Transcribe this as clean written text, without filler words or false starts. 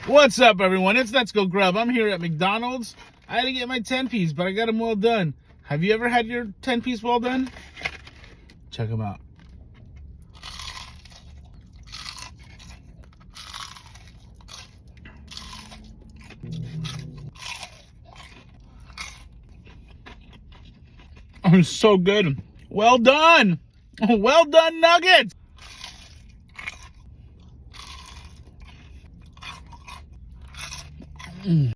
What's up, everyone? It's Let's Go Grub. I'm here at McDonald's. I had to get my 10-piece, but I got them well done. Have you ever had your 10-piece well done? Check them out. Oh, it's so good. Well done. Well done, nuggets.